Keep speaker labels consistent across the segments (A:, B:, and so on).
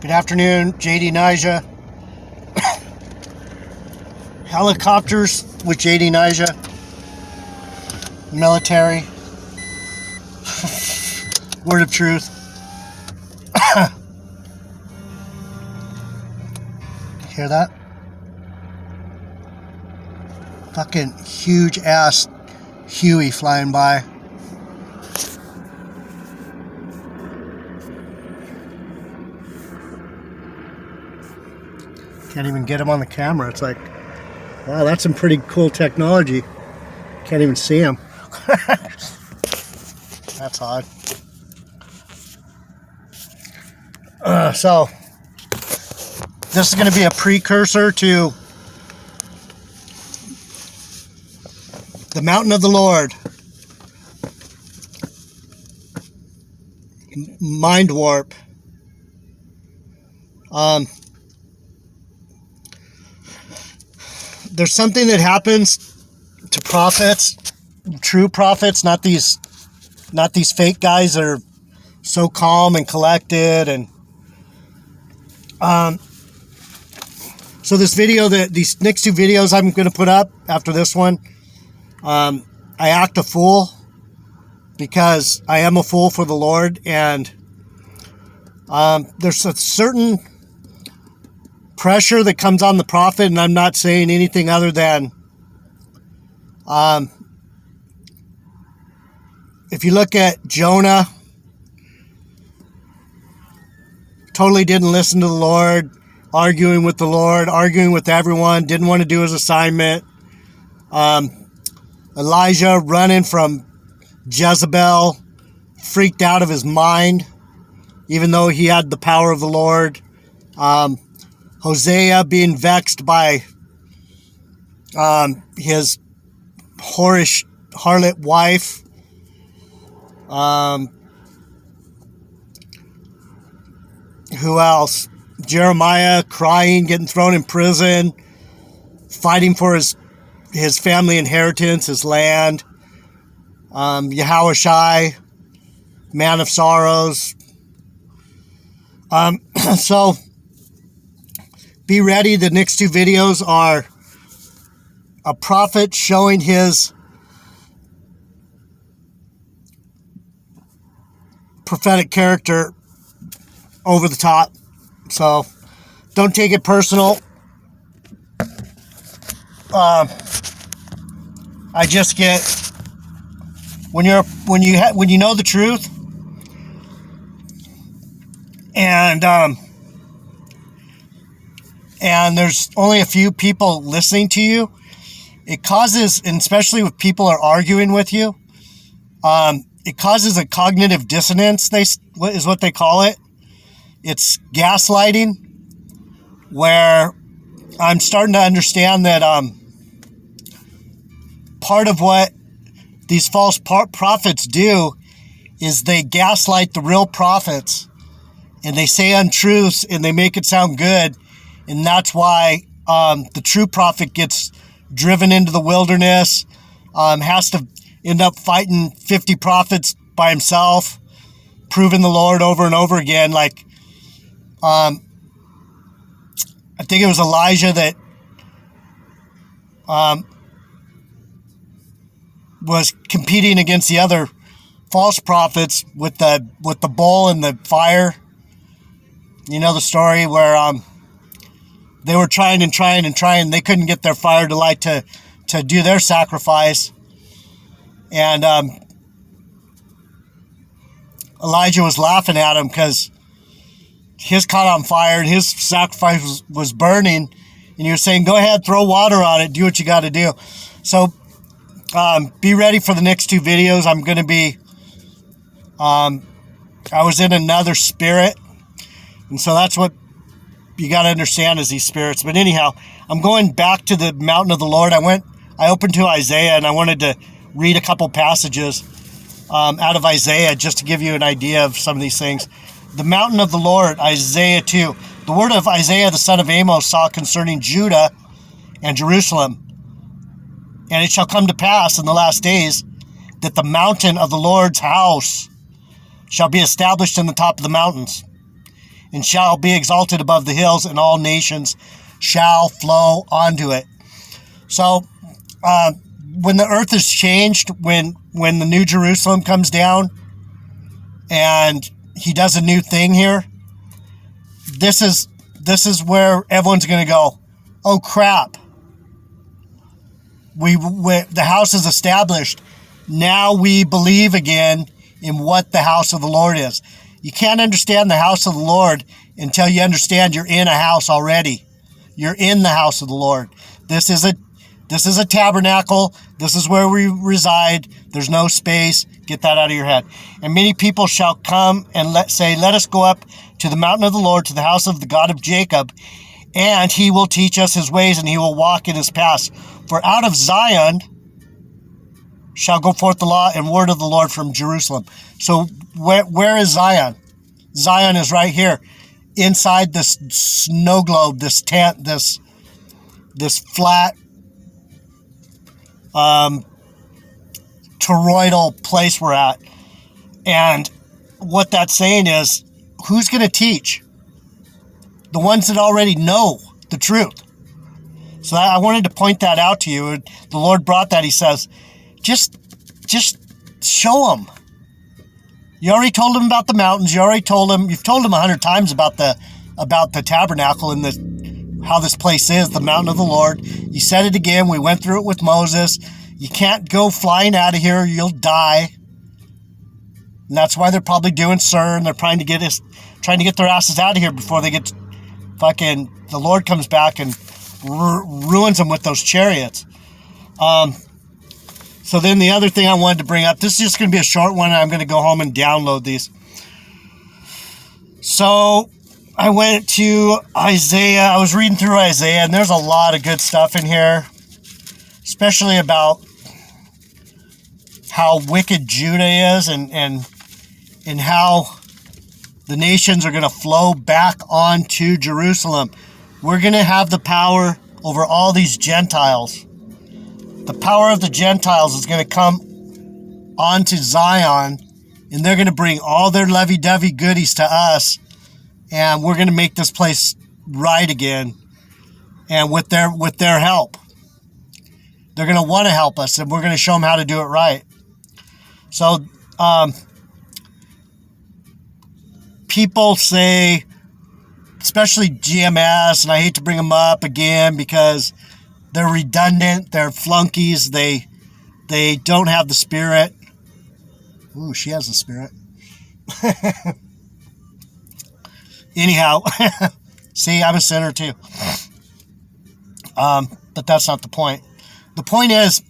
A: Good afternoon, JD Nija. Helicopters with JD Nija. Military. Word of truth. Hear that? Fucking huge ass Huey flying by. Can't even get him on the camera. It's like, wow, that's some pretty cool technology. Can't even see him. That's odd. So, this is going to be a precursor to the Mountain of the Lord. Mind warp. There's something that happens to prophets, true prophets, not these fake guys that are so calm and collected. And so this video, these next two videos I'm going to put up after this one, I act a fool because I am a fool for the Lord, and there's a certain pressure that comes on the prophet, and I'm not saying anything other than if you look at Jonah, totally didn't listen to the Lord, arguing with the Lord, arguing with everyone, didn't want to do his assignment. Elijah running from Jezebel, freaked out of his mind, even though he had the power of the Lord. Hosea being vexed by his whorish harlot wife. Who else? Jeremiah crying, getting thrown in prison, fighting for his family inheritance, his land. Yahushai, man of sorrows. So be ready. The next two videos are a prophet showing his prophetic character over the top. So don't take it personal. I just get when you know the truth, and there's only a few people listening to you, it causes, and especially if people are arguing with you, it causes a cognitive dissonance, is what they call it. It's gaslighting, where I'm starting to understand that part of what these false prophets do is they gaslight the real prophets, and they say untruths, and they make it sound good. And that's why the true prophet gets driven into the wilderness, has to end up fighting 50 prophets by himself, proving the Lord over and over again. Like, I think it was Elijah that was competing against the other false prophets with the bull and the fire. You know the story where they were trying. They couldn't get their fire to light to do their sacrifice. And Elijah was laughing at him because his caught on fire and his sacrifice was burning. And you were saying, go ahead, throw water on it, do what you got to do. So be ready for the next two videos. I'm going to be, I was in another spirit. And so that's what you got to understand is these spirits. But anyhow, I'm going back to the Mountain of the Lord. I opened to Isaiah, and I wanted to read a couple passages out of Isaiah just to give you an idea of some of these things. The Mountain of the Lord, Isaiah 2. The word of Isaiah, the son of Amos, saw concerning Judah and Jerusalem. And it shall come to pass in the last days that the mountain of the Lord's house shall be established in the top of the mountains, and shall be exalted above the hills, and all nations shall flow onto it. So when the earth is changed, when the New Jerusalem comes down and he does a new thing here, this is where everyone's going to go, oh crap, the house is established. Now we believe again in what the house of the Lord is. You can't understand the house of the Lord until you understand you're in a house already. You're in the house of the Lord. This is a tabernacle. This is where we reside. There's no space. Get that out of your head. And many people shall come and say, let us go up to the mountain of the Lord, to the house of the God of Jacob, and he will teach us his ways, and he will walk in his paths. For out of Zion shall go forth the law and word of the Lord from Jerusalem. So where is Zion? Zion is right here, inside this snow globe, this tent, this flat toroidal place we're at. And what that's saying is, who's going to teach? The ones that already know the truth. So I wanted to point that out to you. The Lord brought that. He says, just show them. You already told them about the mountains. You've told them 100 times about the tabernacle and how this place is, the mountain of the Lord. You said it again. We went through it with Moses. You can't go flying out of here. You'll die. And that's why they're probably doing CERN. They're trying to get their asses out of here before they get the Lord comes back and ruins them with those chariots. So then the other thing I wanted to bring up, this is just going to be a short one. I'm going to go home and download these. So I went to Isaiah. I was reading through Isaiah, and there's a lot of good stuff in here, especially about how wicked Judah is and how the nations are going to flow back onto Jerusalem. We're going to have the power over all these Gentiles. The power of the Gentiles is going to come onto Zion, and they're going to bring all their lovey-dovey goodies to us, and we're going to make this place right again. And with their help, they're going to want to help us, and we're going to show them how to do it right. So, people say, especially GMS, and I hate to bring them up again because they're redundant, they're flunkies, they don't have the Spirit. Ooh, she has the Spirit. Anyhow, see, I'm a sinner too. But that's not the point. The point is,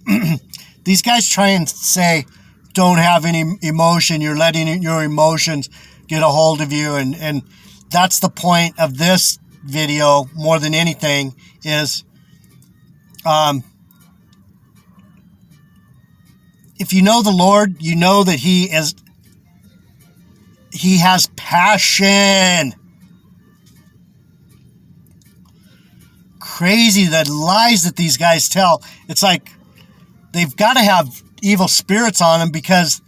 A: these guys try and say, don't have any emotion, you're letting your emotions get a hold of you, and that's the point of this video more than anything is, if you know the Lord, you know that He has passion. Crazy the lies that these guys tell. It's like they've got to have evil spirits on them because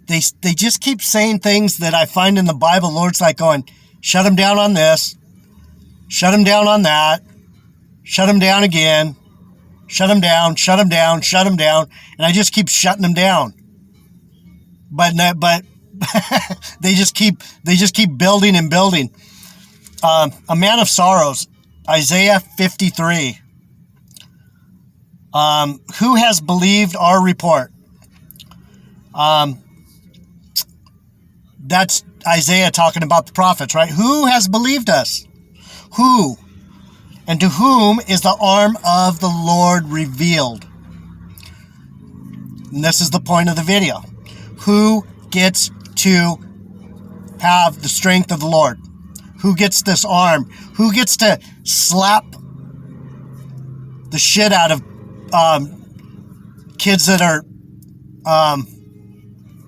A: they just keep saying things that I find in the Bible. The Lord's like going, shut them down on this, shut them down on that, shut them down again, shut them down, shut them down, shut them down, and I just keep shutting them down. But they just keep building and building. A man of sorrows, Isaiah 53. Who has believed our report? That's Isaiah talking about the prophets, right? Who has believed us? Who? And to whom is the arm of the Lord revealed? And this is the point of the video. Who gets to have the strength of the Lord? Who gets this arm? Who gets to slap the shit out of kids that are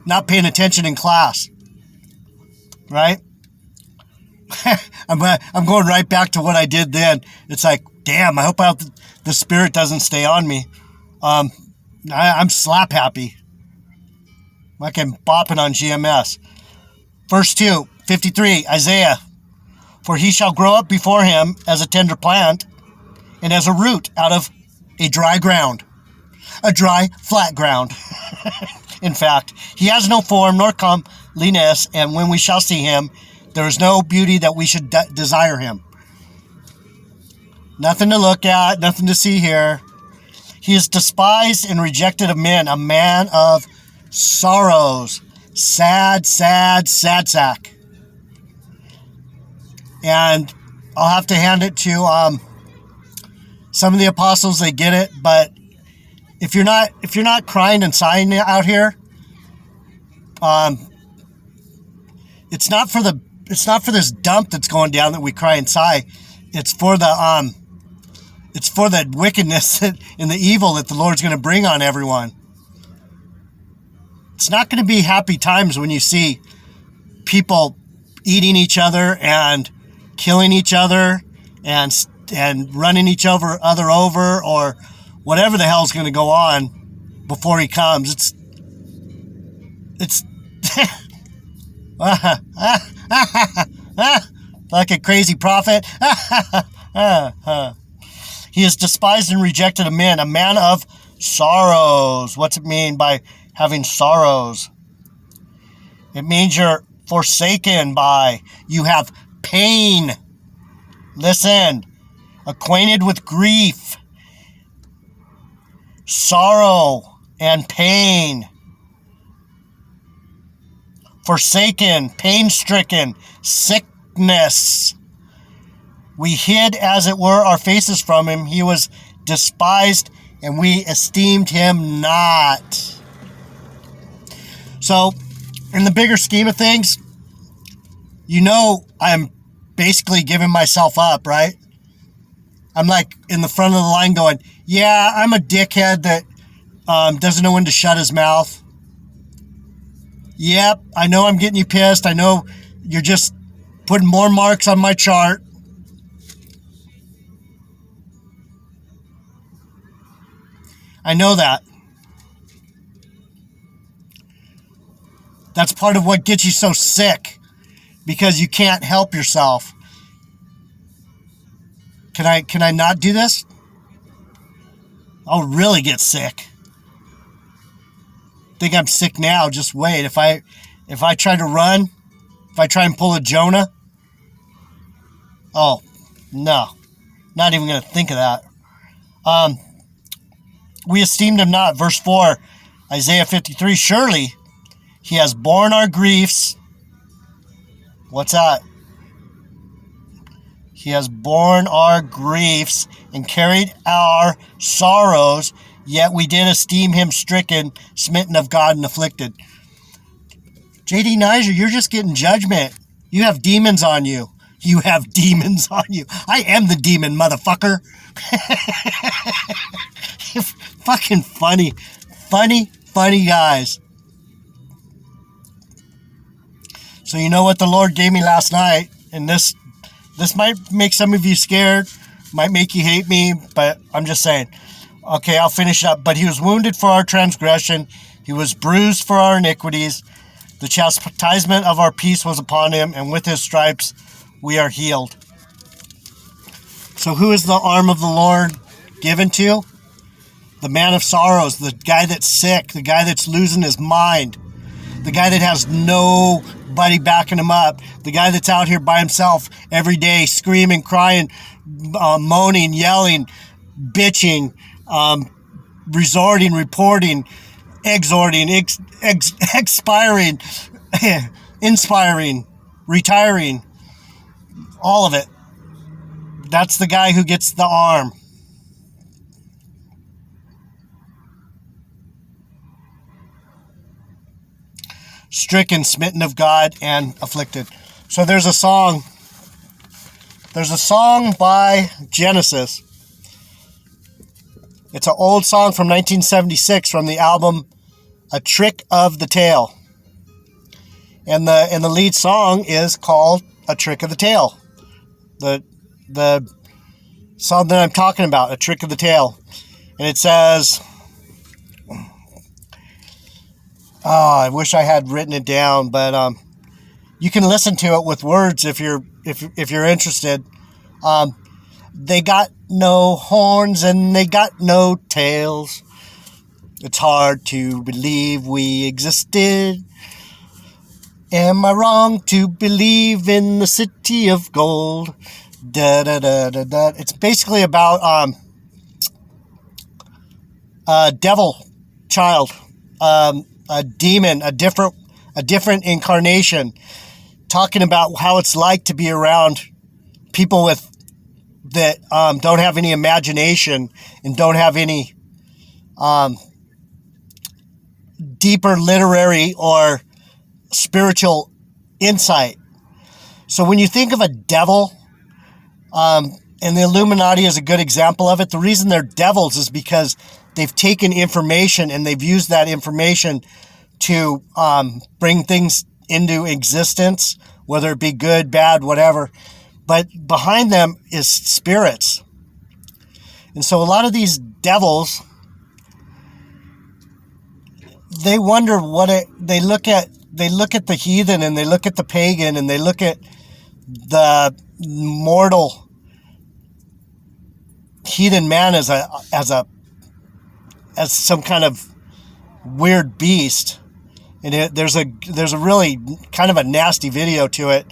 A: not paying attention in class? Right? I'm going right back to what I did then. It's like, damn, I hope the Spirit doesn't stay on me. I'm slap happy. Like I'm bopping on GMS. Verse 2, 53, Isaiah. For he shall grow up before him as a tender plant, and as a root out of a dry ground. A dry, flat ground. In fact, he has no form nor comeliness, and when we shall see him, there is no beauty that we should desire him. Nothing to look at, nothing to see here. He is despised and rejected of men, a man of sorrows. Sad, sad, sad sack. And I'll have to hand it to some of the apostles. They get it, but if you're not crying and sighing out here, it's not for this dump that's going down that we cry and sigh. It's for the wickedness and the evil that the Lord's going to bring on everyone. It's not going to be happy times when you see people eating each other and killing each other and running each other over, or whatever the hell's going to go on before he comes. It's like a crazy prophet. He is despised and rejected of men, a man of sorrows. What's it mean by having sorrows? It means you're forsaken by, you have pain. Listen, acquainted with grief, sorrow, and pain. Forsaken, pain-stricken, sickness. We hid, as it were, our faces from him. He was despised, and we esteemed him not. So, in the bigger scheme of things, I'm basically giving myself up, right? I'm like in the front of the line going, yeah, I'm a dickhead that doesn't know when to shut his mouth. Yep, I know I'm getting you pissed. I know you're just putting more marks on my chart. I know that. That's part of what gets you so sick, because you can't help yourself. Can I not do this? I'll really get sick. Think I'm sick now, just wait. If I try to run, if I try and pull a Jonah, oh, no. Not even going to think of that. We esteemed him not. Verse 4, Isaiah 53, surely he has borne our griefs. What's that? He has borne our griefs and carried our sorrows, yet we did esteem him stricken, smitten of God, and afflicted. J.D. Niger, you're just getting judgment. You have demons on you. You have demons on you. I am the demon, motherfucker. Fucking funny. Funny guys. So you know what the Lord gave me last night, and this might make some of you scared, might make you hate me, but I'm just saying. Okay, I'll finish up. But he was wounded for our transgression. He was bruised for our iniquities. The chastisement of our peace was upon him, and with his stripes we are healed. So who is the arm of the Lord given to? The man of sorrows, the guy that's sick, the guy that's losing his mind, the guy that has nobody backing him up, the guy that's out here by himself every day, screaming, crying, moaning, yelling, bitching, resorting, reporting, exhorting, expiring, inspiring, retiring, all of it. That's the guy who gets the arm. Stricken, smitten of God, and afflicted. So there's a song. There's a song by Genesis. It's an old song from 1976 from the album A Trick of the Tail. And the lead song is called A Trick of the Tail. The song that I'm talking about, A Trick of the Tail. And it says, I wish I had written it down, but you can listen to it with words if you're if you're interested. They got no horns and they got no tails. It's hard to believe we existed. Am I wrong to believe in the city of gold? Da da da da da. It's basically about a devil child, a demon, a different incarnation, talking about how it's like to be around people that don't have any imagination and don't have any deeper literary or spiritual insight. So when you think of a devil, and the Illuminati is a good example of it, the reason they're devils is because they've taken information and they've used that information to bring things into existence, whether it be good, bad, whatever. But behind them is spirits. And so a lot of these devils, they wonder they look at the heathen and they look at the pagan and they look at the mortal heathen man as some kind of weird beast. And there's a really kind of a nasty video to it.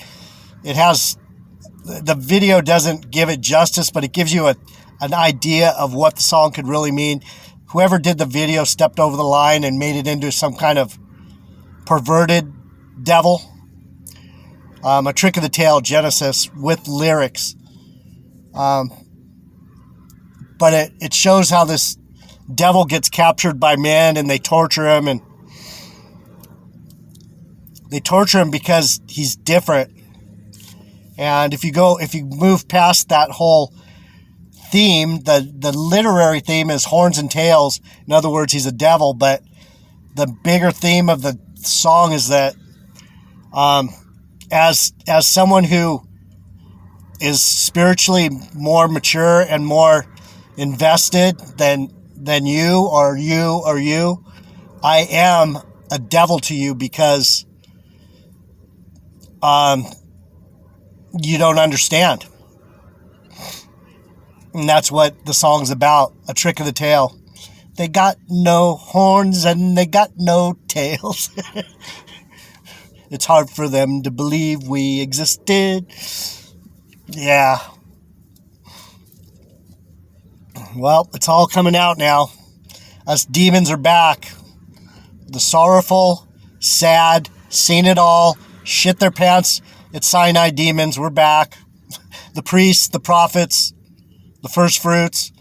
A: The video doesn't give it justice, but it gives you an idea of what the song could really mean. Whoever did the video stepped over the line and made it into some kind of perverted devil. A Trick of the Tail Genesis with lyrics. But it shows how this devil gets captured by men and they torture him, and they torture him because he's different. And if you move past that whole theme, the literary theme is horns and tails. In other words, he's a devil. But the bigger theme of the song is that as someone who is spiritually more mature and more invested than you, I am a devil to you because you don't understand. And that's what the song's about, a trick of the tail. They got no horns and they got no tails. It's hard for them to believe we existed. Yeah. Well, it's all coming out now. Us demons are back. The sorrowful, sad, seen it all, shit their pants at Sinai demons. We're back. The priests, the prophets, the first fruits.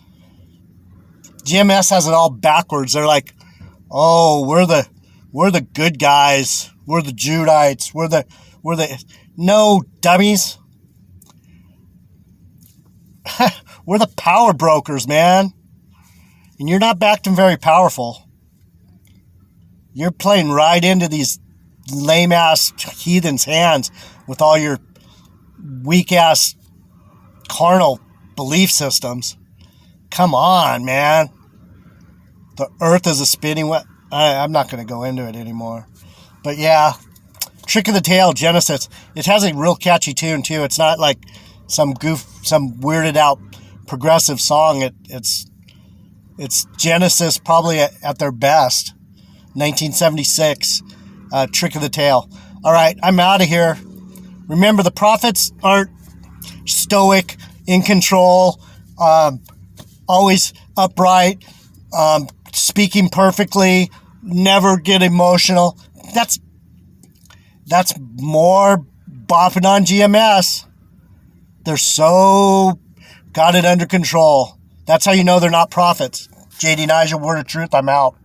A: GMS has it all backwards. They're like, oh, we're the good guys. We're the Judites. We're the no, dummies. We're the power brokers, man. And you're not backed and very powerful. You're playing right into these lame-ass heathens' hands with all your weak-ass carnal belief systems. Come on, man. The earth is a spinning web. I'm not going to go into it anymore. But yeah, Trick of the Tail, Genesis. It has a real catchy tune, too. It's not like some weirded out progressive song. It's Genesis probably at their best. 1976, Trick of the Tail. All right, I'm out of here. Remember, the prophets aren't stoic, in control, always upright, speaking perfectly, never get emotional. That's more bopping on GMS. They're so got it under control. That's how you know they're not prophets. JD Nigel, Word of Truth, I'm out.